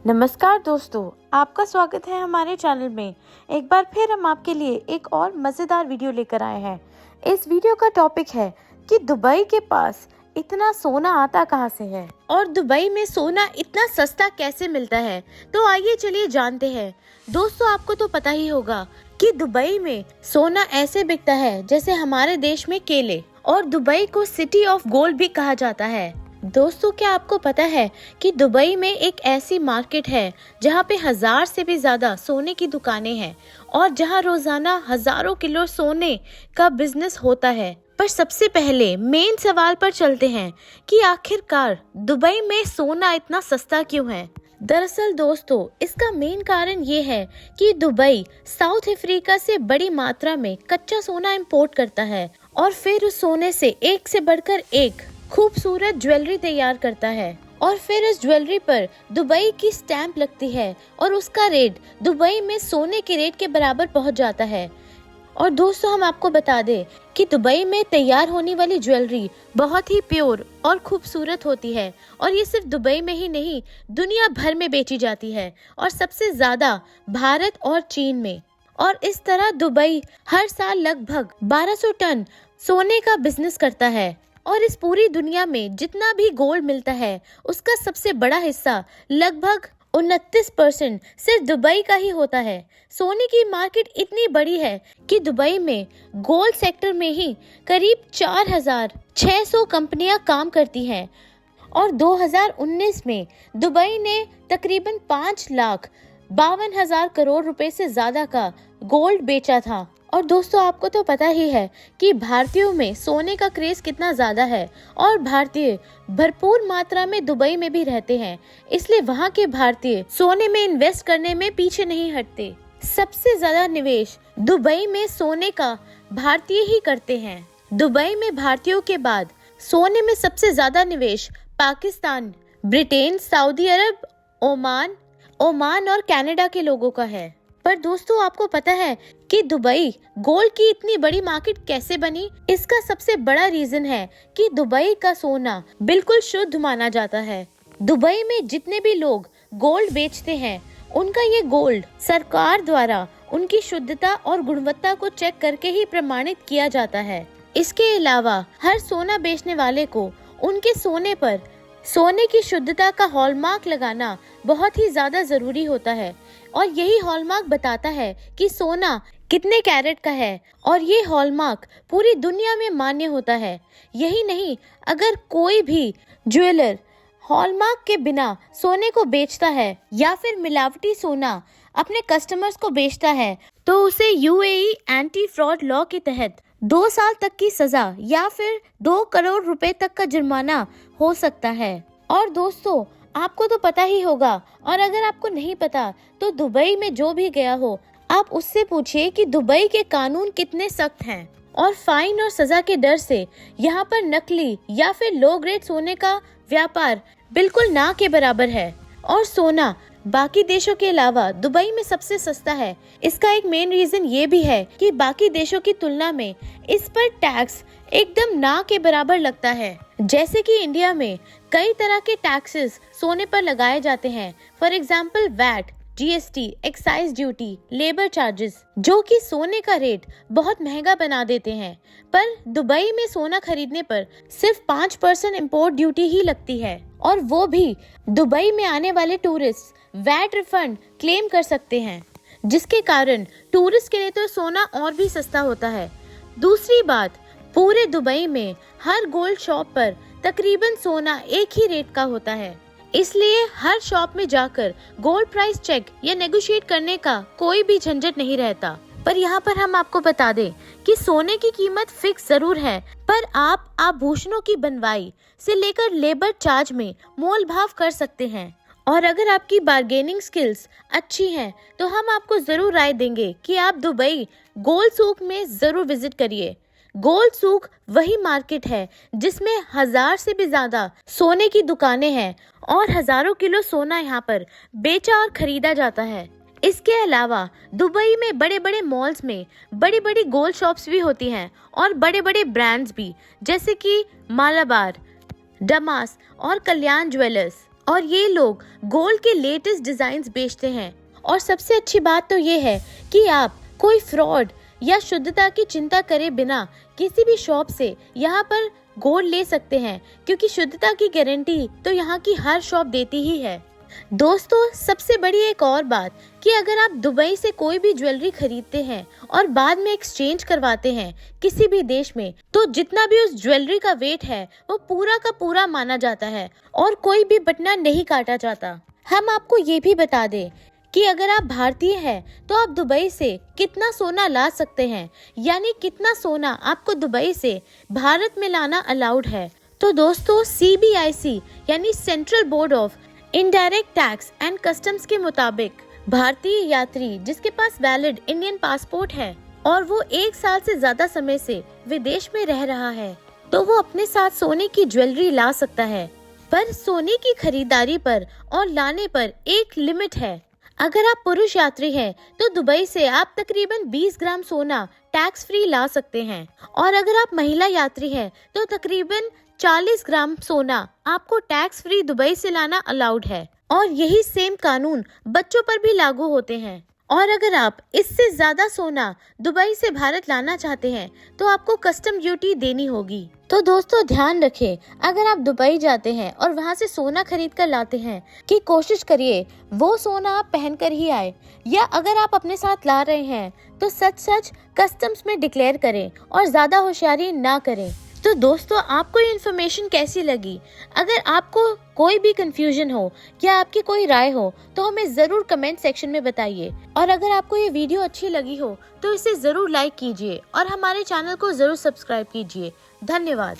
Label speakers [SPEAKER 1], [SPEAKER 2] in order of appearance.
[SPEAKER 1] नमस्कार दोस्तों, आपका स्वागत है हमारे चैनल में। एक बार फिर हम आपके लिए एक और मज़ेदार वीडियो लेकर आए हैं। इस वीडियो का टॉपिक है कि दुबई के पास इतना सोना आता कहाँ से है और दुबई में सोना इतना सस्ता कैसे मिलता है। तो आइए चलिए जानते हैं। दोस्तों, आपको तो पता ही होगा कि दुबई में सोना ऐसे बिकता है जैसे हमारे देश में केले, और दुबई को सिटी ऑफ गोल्ड भी कहा जाता है। दोस्तों, क्या आपको पता है कि दुबई में एक ऐसी मार्केट है जहाँ पे 1000 से भी ज्यादा सोने की दुकानें हैं और जहाँ रोजाना हजारों किलो सोने का बिजनेस होता है। पर सबसे पहले मेन सवाल पर चलते हैं कि आखिरकार दुबई में सोना इतना सस्ता क्यों है। दरअसल दोस्तों, इसका मेन कारण ये है कि दुबई साउथ अफ्रीका से बड़ी मात्रा में कच्चा सोना इंपोर्ट करता है और फिर उस सोने से एक से बढ़कर एक खूबसूरत ज्वेलरी तैयार करता है और फिर इस ज्वेलरी पर दुबई की स्टैंप लगती है और उसका रेट दुबई में सोने के रेट के बराबर पहुंच जाता है। और दोस्तों, हम आपको बता दें कि दुबई में तैयार होने वाली ज्वेलरी बहुत ही प्योर और खूबसूरत होती है और ये सिर्फ दुबई में ही नहीं, दुनिया भर में बेची जाती है और सबसे ज्यादा भारत और चीन में। और इस तरह दुबई हर साल लगभग 1200 टन सोने का बिजनेस करता है और इस पूरी दुनिया में जितना भी गोल्ड मिलता है उसका सबसे बड़ा हिस्सा लगभग 29% सिर्फ दुबई का ही होता है। सोने की मार्केट इतनी बड़ी है कि दुबई में गोल्ड सेक्टर में ही करीब 4600 कंपनियां काम करती हैं और 2019 में दुबई ने तकरीबन 5,52,000 करोड़ रुपए से ज्यादा का गोल्ड बेचा था। और दोस्तों, आपको तो पता ही है कि भारतीयों में सोने का क्रेज कितना ज्यादा है और भारतीय भरपूर मात्रा में दुबई में भी रहते हैं, इसलिए वहाँ के भारतीय सोने में इन्वेस्ट करने में पीछे नहीं हटते। सबसे ज्यादा निवेश दुबई में सोने का भारतीय ही करते हैं। दुबई में भारतीयों के बाद सोने में सबसे ज्यादा निवेश पाकिस्तान, ब्रिटेन, सऊदी अरब, ओमान और कनाडा के लोगों का है। पर दोस्तों, आपको पता है कि दुबई गोल्ड की इतनी बड़ी मार्केट कैसे बनी? इसका सबसे बड़ा रीजन है कि दुबई का सोना बिल्कुल शुद्ध माना जाता है। दुबई में जितने भी लोग गोल्ड बेचते हैं उनका ये गोल्ड सरकार द्वारा उनकी शुद्धता और गुणवत्ता को चेक करके ही प्रमाणित किया जाता है। इसके अलावा हर सोना बेचने वाले को उनके सोने पर सोने की शुद्धता का हॉलमार्क लगाना बहुत ही ज्यादा जरूरी होता है और यही हॉलमार्क बताता है कि सोना कितने कैरेट का है और ये हॉलमार्क पूरी दुनिया में मान्य होता है। यही नहीं, अगर कोई भी ज्वेलर हॉलमार्क के बिना सोने को बेचता है या फिर मिलावटी सोना अपने कस्टमर्स को बेचता है तो उसे यूएई एंटी फ्रॉड लॉ के तहत 2 साल तक की सजा या फिर 2 करोड़ रुपए तक का जुर्माना हो सकता है। और दोस्तों, आपको तो पता ही होगा, और अगर आपको नहीं पता तो दुबई में जो भी गया हो आप उससे पूछिए कि दुबई के कानून कितने सख्त हैं और फाइन और सजा के डर से यहाँ पर नकली या फिर लो ग्रेड सोने का व्यापार बिल्कुल ना के बराबर है। और सोना बाकी देशों के अलावा दुबई में सबसे सस्ता है। इसका एक मेन रीजन ये भी है कि बाकी देशों की तुलना में इस पर टैक्स एकदम ना के बराबर लगता है। जैसे कि इंडिया में कई तरह के टैक्सेस सोने पर लगाए जाते हैं, for example VAT, GST, excise duty, labour charges, जो कि सोने का रेट बहुत महंगा बना देते हैं। पर दुबई में सोना खरीदने पर सिर्फ 5% इम्पोर्ट ड्यूटी ही लगती है और वो भी दुबई में आने वाले टूरिस्ट वैट रिफंड क्लेम कर सकते हैं, जिसके कारण टूरिस्ट के लिए तो सोना और भी सस्ता होता है। दूसरी बात, पूरे दुबई में हर गोल्ड शॉप पर तकरीबन सोना एक ही रेट का होता है, इसलिए हर शॉप में जाकर गोल्ड प्राइस चेक या नेगोशिएट करने का कोई भी झंझट नहीं रहता। पर यहाँ पर हम आपको बता दें कि सोने की कीमत फिक्स जरूर है, पर आप आभूषणों की बनवाई से लेकर लेबर चार्ज में मोल भाव कर सकते हैं। और अगर आपकी बार्गेनिंग स्किल्स अच्छी हैं तो हम आपको जरूर राय देंगे कि आप दुबई गोल्ड सूक में जरूर विजिट करिए। गोल्ड सूक वही मार्केट है जिसमें 1000 से भी ज्यादा सोने की दुकानें हैं और हजारों किलो सोना यहाँ पर बेचा और खरीदा जाता है। इसके अलावा दुबई में बड़े बड़े मॉल्स में बड़ी बड़ी गोल्ड शॉप्स भी होती हैं और बड़े बड़े ब्रांड्स भी, जैसे कि मालाबार, डमास और कल्याण ज्वेलर्स। और ये लोग गोल्ड के लेटेस्ट डिजाइन्स बेचते हैं। और सबसे अच्छी बात तो ये है कि आप कोई फ्रॉड या शुद्धता की चिंता करे बिना किसी भी शॉप से यहाँ पर गोल्ड ले सकते हैं, क्योंकि शुद्धता की गारंटी तो यहाँ की हर शॉप देती ही है। दोस्तों, सबसे बड़ी एक और बात कि अगर आप दुबई से कोई भी ज्वेलरी खरीदते हैं और बाद में एक्सचेंज करवाते हैं किसी भी देश में, तो जितना भी उस ज्वेलरी का वेट है वो पूरा का पूरा माना जाता है और कोई भी बटना नहीं काटा जाता। हम आपको ये भी बता दें कि अगर आप भारतीय हैं तो आप दुबई से कितना सोना ला सकते हैं, यानी कितना सोना आपको दुबई से भारत में लाना अलाउड है। तो दोस्तों, CBIC यानी central board of indirect tax and customs के मुताबिक भारतीय यात्री जिसके पास वैलिड इंडियन पासपोर्ट है और वो 1 साल से ज्यादा समय से विदेश में रह रहा है, तो वो अपने साथ सोने की ज्वेलरी ला सकता है। पर सोने की खरीदारी पर और लाने पर एक लिमिट है। अगर आप पुरुष यात्री हैं तो दुबई से आप तकरीबन 20 ग्राम सोना टैक्स फ्री ला सकते हैं, और अगर आप महिला यात्री हैं तो तकरीबन 40 ग्राम सोना आपको टैक्स फ्री दुबई से लाना अलाउड है। और यही सेम कानून बच्चों पर भी लागू होते हैं। और अगर आप इससे ज्यादा सोना दुबई से भारत लाना चाहते हैं तो आपको कस्टम ड्यूटी देनी होगी। तो दोस्तों, ध्यान रखें, अगर आप दुबई जाते हैं और वहां से सोना खरीद कर लाते हैं कि कोशिश करिए वो सोना आप पहन कर ही आए, या अगर आप अपने साथ ला रहे हैं तो सच कस्टम्स में डिक्लेयर करें और ज्यादा होशियारी ना करें। तो दोस्तों, आपको ये इन्फॉर्मेशन कैसी लगी? अगर आपको कोई भी कंफ्यूजन हो या आपकी कोई राय हो तो हमें जरूर कमेंट सेक्शन में बताइए। और अगर आपको ये वीडियो अच्छी लगी हो तो इसे जरूर लाइक कीजिए और हमारे चैनल को जरूर सब्सक्राइब कीजिए। धन्यवाद।